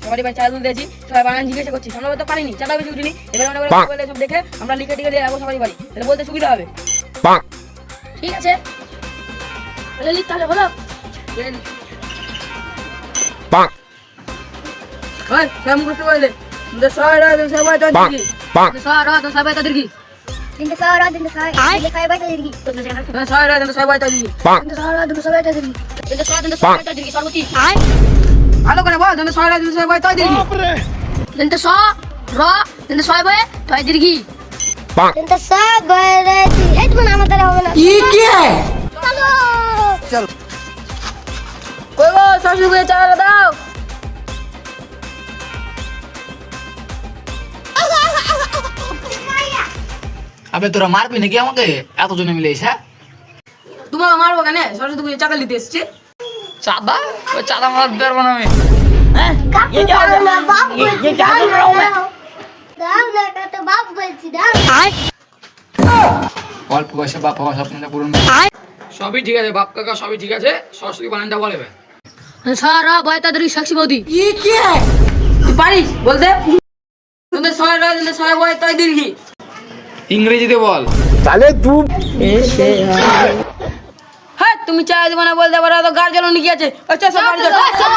সবাই ভাই চাল দিয়েছি, সবাই বানান জিজ্ঞাসা করছি, আমরা তো পারিনি, চাটা বেশি উঠিনি, এবার বলে সব দেখে আমরা লিখে টিকে দিয়ে যাবো সবাই বাড়ি, তাহলে বলতে সুবিধা হবে। ঠিক আছে তাহলে লিখ, তাহলে বলো। মুখস্থ করে দে, ভালো করে বল, দাও। আবে তোরা মারবি নাকি আমাকে এতজনে মিলে? হ্যাঁ তোমাকে মারবো কেন? সরস্বতী পুজো চাঁদা নিতে এসছি। চাঁদা? ওই চাঁদা মারতে পারবো না আমি। অল্প বয়সে বাপ বাবা স্বপ্নটা পূরণ। সবই ঠিক আছে বাপ কাকা, সবই ঠিক আছে, সরস্বতী বানানটা বলবে। সারা বয়তাদের সাক্ষী বৌদি তুই পারিস বলতে? তোদের সবাই বয় তাই দীর্ঘি ইংরেজিতে বল। হ্যাঁ তুমি চা দেবো না বলতে পারো, তো গার জ্বালানো কি আছে? আচ্ছা সব বাড়ি চল।